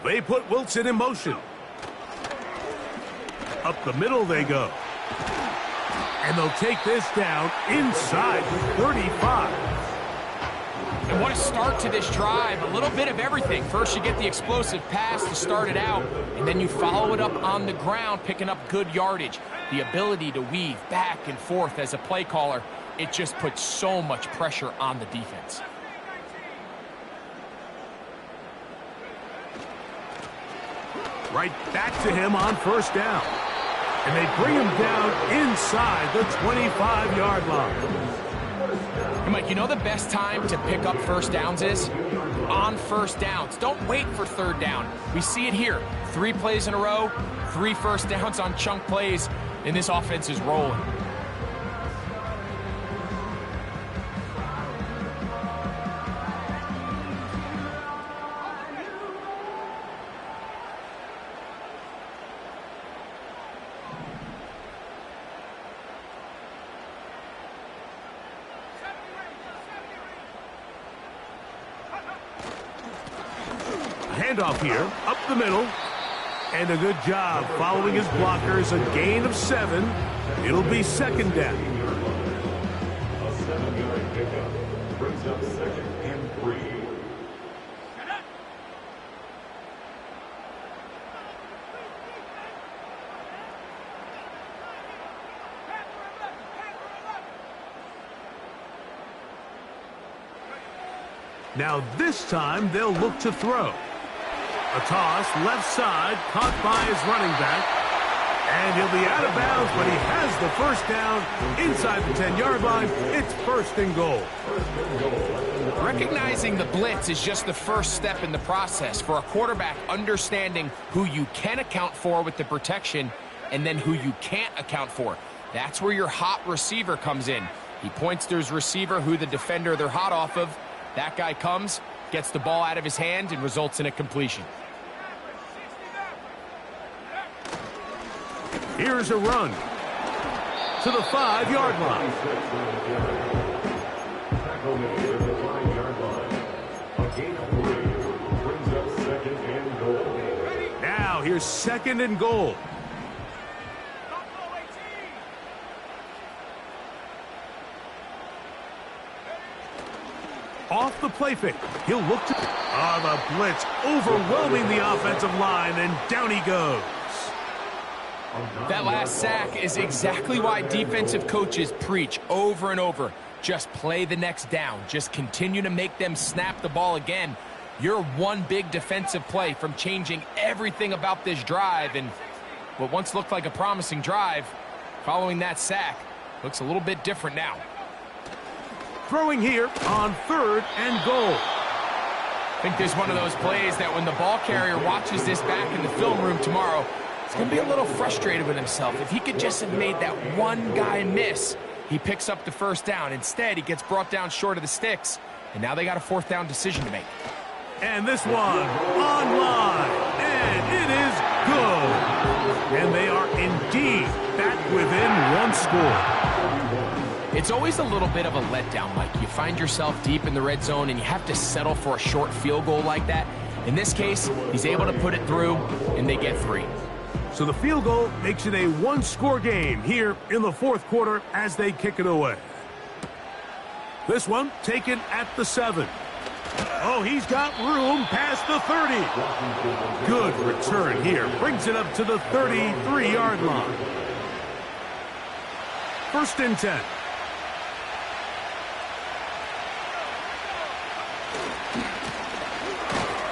Speaker 2: They put Wilson in motion. Up the middle they go. And they'll take this down inside the 35.
Speaker 4: And what a start to this drive. A little bit of everything. First you get the explosive pass to start it out, and then you follow it up on the ground, picking up good yardage. The ability to weave back and forth as a play caller, it just puts so much pressure on the defense.
Speaker 2: Right back to him on first down. And they bring him down inside the 25-yard line.
Speaker 4: Hey, Mike, you know the best time to pick up first downs is? On first downs. Don't wait for third down. We see it here. 3 plays in a row, 3 first downs on chunk plays, and this offense is rolling.
Speaker 2: Handoff here, up the middle, and a good job following his blockers. A gain of 7. It'll be second down.
Speaker 3: A 7-yard pickup brings up second and 3.
Speaker 2: Now this time they'll look to throw. A toss, left side, caught by his running back. And he'll be out of bounds, but he has the first down inside the 10-yard line. It's first and goal.
Speaker 4: Recognizing the blitz is just the first step in the process for a quarterback, understanding who you can account for with the protection and then who you can't account for. That's where your hot receiver comes in. He points to his receiver, who the defender they're hot off of. That guy comes, gets the ball out of his hand, and results in a completion.
Speaker 2: Here's a run to the 5-yard line.
Speaker 3: Tackle made at the 5-yard line. A gain of 3 brings up second and goal.
Speaker 2: Now here's second and goal. Off the play fake. He'll look to... the blitz overwhelming the offensive line, and down he goes.
Speaker 4: That last sack is exactly why defensive coaches preach over and over. Just play the next down. Just continue to make them snap the ball again. You're one big defensive play from changing everything about this drive, and what once looked like a promising drive, following that sack, looks a little bit different now.
Speaker 2: Throwing here on third and goal.
Speaker 4: I think there's one of those plays that when the ball carrier watches this back in the film room tomorrow, he's going to be a little frustrated with himself. If he could just have made that one guy miss, he picks up the first down. Instead, he gets brought down short of the sticks, and now they got a fourth down decision to make.
Speaker 2: And this one online, and it is good. And they are indeed back within one score.
Speaker 4: It's always a little bit of a letdown, Mike. You find yourself deep in the red zone, and you have to settle for a short field goal like that. In this case, he's able to put it through, and they get 3.
Speaker 2: So the field goal makes it a one-score game here in the fourth quarter as they kick it away. This one taken at the 7. Oh, he's got room past the 30. Good return here. Brings it up to the 33-yard line. 1st and 10.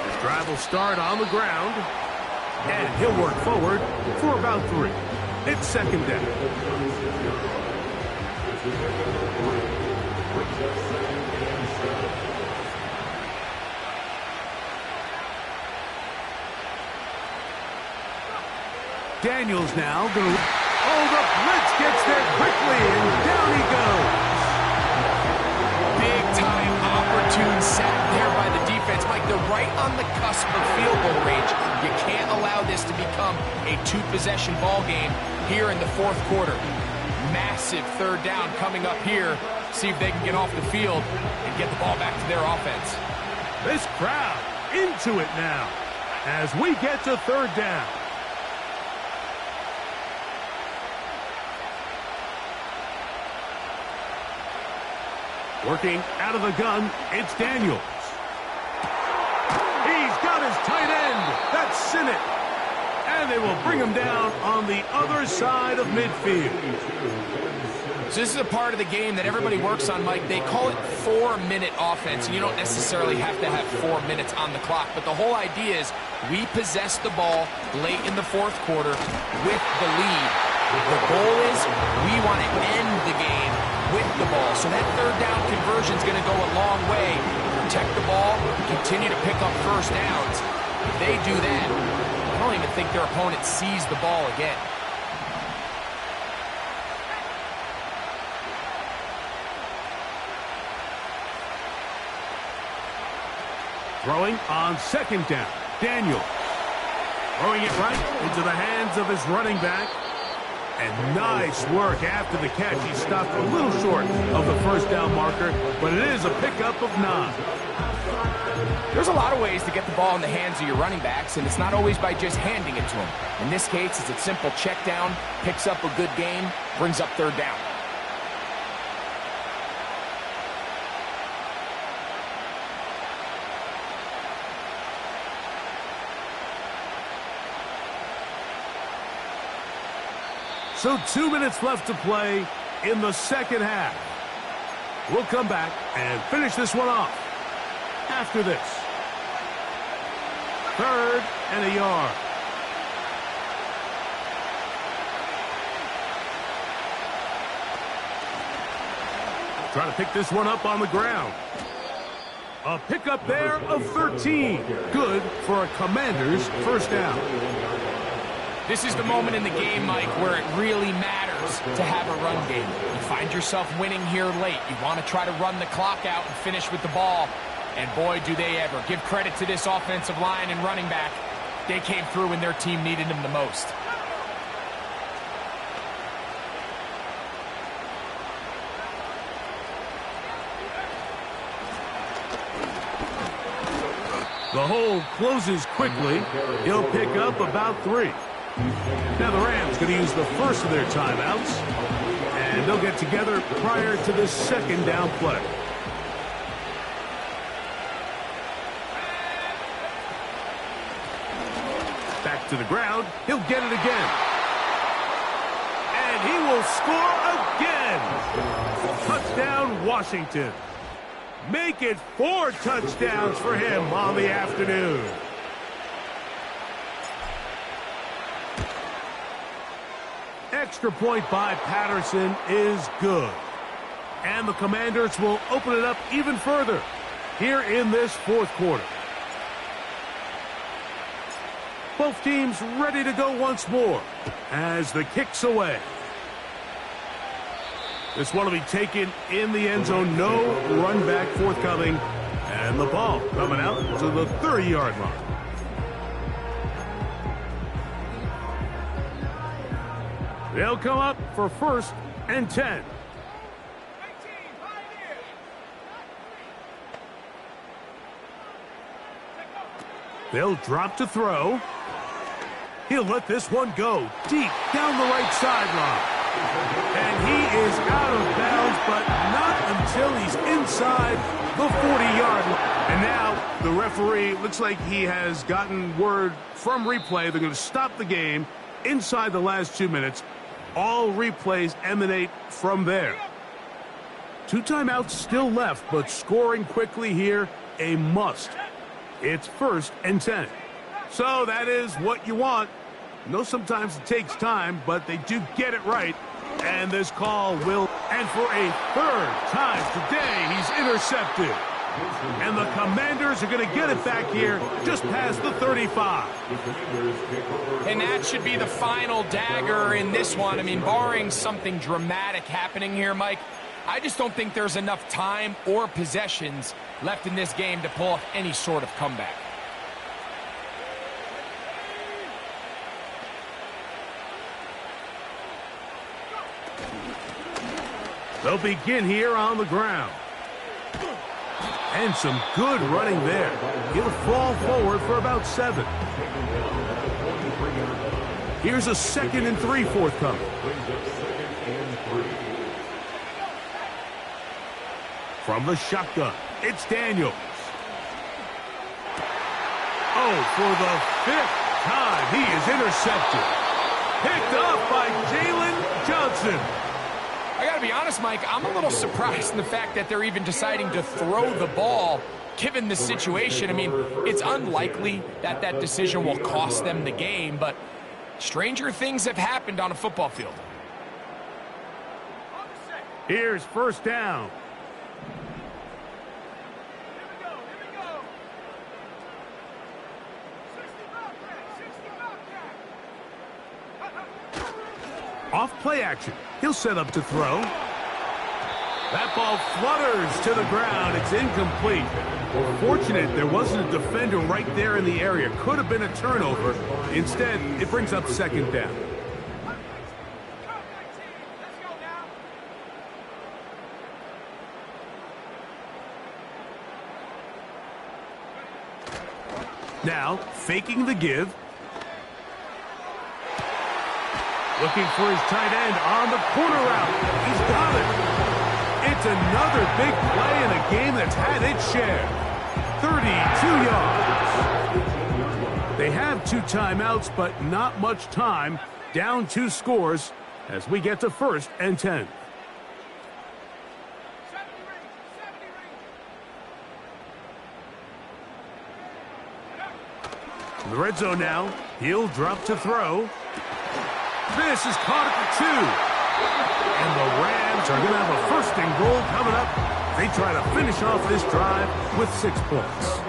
Speaker 2: His drive will start on the ground. And he'll work forward for about 3. It's 2nd down. Daniels now going to... Oh, the blitz gets there quickly, and down he goes.
Speaker 4: Big-time opportune sack there by the defense. Mike, they're right on the cusp of field goal range. You can't allow this to become a 2-possession ball game here in the fourth quarter. Massive 3rd down coming up here. See if they can get off the field and get the ball back to their offense.
Speaker 2: This crowd into it now as we get to 3rd down. Working out of the gun, it's Daniels. He's got his tight end. That's Sinnott. And they will bring him down on the other side of midfield.
Speaker 4: So this is a part of the game that everybody works on, Mike. They call it 4-minute offense, and you don't necessarily have to have 4 minutes on the clock. But the whole idea is we possess the ball late in the fourth quarter with the lead. The goal is we want to end the game with the ball. So that 3rd down conversion is going to go a long way. Protect the ball, continue to pick up 1st downs. If they do that, I don't even think their opponent sees the ball again.
Speaker 2: Throwing on 2nd down. Daniel throwing it right into the hands of his running back. And nice work after the catch. He stopped a little short of the 1st down marker, but it is a pickup of 9.
Speaker 4: There's a lot of ways to get the ball in the hands of your running backs, and it's not always by just handing it to them. In this case, it's a simple check down, picks up a good gain, brings up 3rd down.
Speaker 2: So 2 minutes left to play in the 2nd half. We'll come back and finish this one off after this. 3rd and a yard. Trying to pick this one up on the ground. A pickup there of 13. Good for a Commanders 1st down.
Speaker 4: This is the moment in the game, Mike, where it really matters to have a run game. You find yourself winning here late. You want to try to run the clock out and finish with the ball. And boy, do they ever. Give credit to this offensive line and running back. They came through when their team needed them the most.
Speaker 2: The hole closes quickly. He'll pick up about 3. Now the Rams going to use the first of their timeouts, and they'll get together prior to the 2nd down play. Back to the ground. He'll get it again. And he will score again. Touchdown, Washington. Make it 4 touchdowns for him on the afternoon. Extra point by Patterson is good. And the Commanders will open it up even further here in this fourth quarter. Both teams ready to go once more as the kick's away. This one will be taken in the end zone. No run back forthcoming. And the ball coming out to the 30-yard line. They'll come up for 1st and 10. They'll drop to throw. He'll let this one go deep down the right sideline. And he is out of bounds, but not until he's inside the 40-yard line. And now the referee looks like he has gotten word from replay. They're going to stop the game inside the last 2 minutes. All replays emanate from there. 2 timeouts still left, but scoring quickly here, a must. It's 1st and 10. So that is what you want. I know sometimes it takes time, but they do get it right. And this call will, and for a 3rd time today, he's intercepted. And the Commanders are going to get it back here just past the 35.
Speaker 4: And that should be the final dagger in this one. I mean, barring something dramatic happening here, Mike, I just don't think there's enough time or possessions left in this game to pull off any sort of comeback.
Speaker 2: They'll begin here on the ground. And some good running there. He'll fall forward for about 7. Here's a 2nd and 3 forthcoming. From the shotgun, it's Daniels. Oh, for the 5th time, he is intercepted. Picked up by Jalen Johnson.
Speaker 4: I got to be honest, Mike, I'm a little surprised in the fact that they're even deciding to throw the ball, given the situation. I mean, it's unlikely that that decision will cost them the game, but stranger things have happened on a football field.
Speaker 2: Here's 1st down. Off play action. He'll set up to throw. That ball flutters to the ground. It's incomplete. Fortunate there wasn't a defender right there in the area. Could have been a turnover. Instead, it brings up 2nd down. Now, faking the give. Looking for his tight end on the corner route. He's got it. It's another big play in a game that's had its share. 32 yards. They have 2 timeouts, but not much time. Down 2 scores as we get to 1st and 10. In the red zone now. He'll drop to throw. This is caught at the 2. And the Rams are going to have a 1st and goal coming up. They try to finish off this drive with 6 points.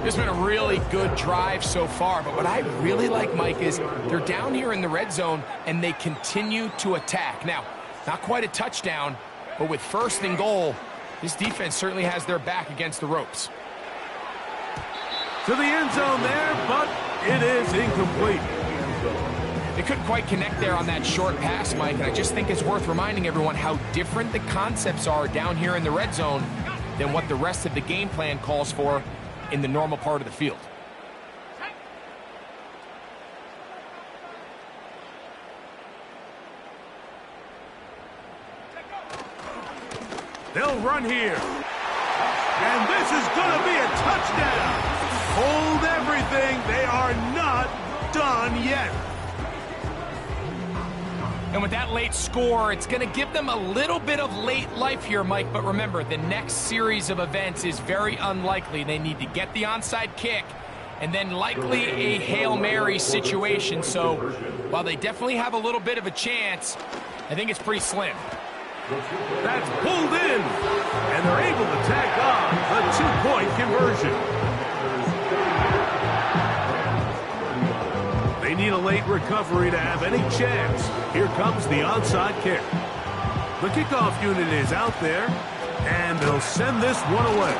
Speaker 4: It's been a really good drive so far, but what I really like, Mike, is they're down here in the red zone and they continue to attack. Now, not quite a touchdown, but with 1st and goal, this defense certainly has their back against the ropes.
Speaker 2: To the end zone there, but it is incomplete.
Speaker 4: They couldn't quite connect there on that short pass, Mike, and I just think it's worth reminding everyone how different the concepts are down here in the red zone than what the rest of the game plan calls for in the normal part of the field.
Speaker 2: They'll run here. And this is going to be a touchdown. Hold everything. They are not done yet.
Speaker 4: And with that late score, it's going to give them a little bit of late life here, Mike. But remember, the next series of events is very unlikely. They need to get the onside kick and then likely a Hail Mary situation. So while they definitely have a little bit of a chance, I think it's pretty slim.
Speaker 2: That's pulled in. And they're able to tack on the 2-point conversion. They need a late recovery to have any chance. Here comes the onside kick. The kickoff unit is out there, and they'll send this one away.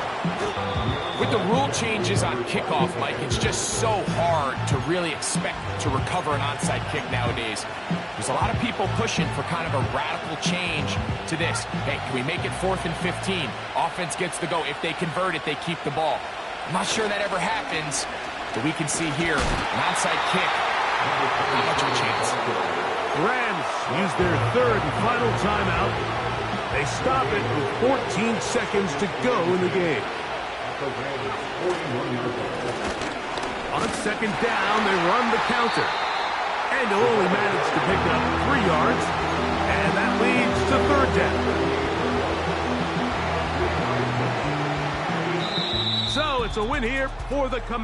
Speaker 4: With the rule changes on kickoff, Mike, it's just so hard to really expect to recover an onside kick nowadays. There's a lot of people pushing for kind of a radical change to this. Hey, can we make it 4th and 15? Offense gets the go. If they convert it, they keep the ball. I'm not sure that ever happens, but we can see here an onside kick Not much of a chance.
Speaker 2: Rams use their third and final timeout. They stop it with 14 seconds to go in the game. On second down, they run the counter. And only managed to pick up 3 yards. And that leads to third down. So it's a win here for the Commanders.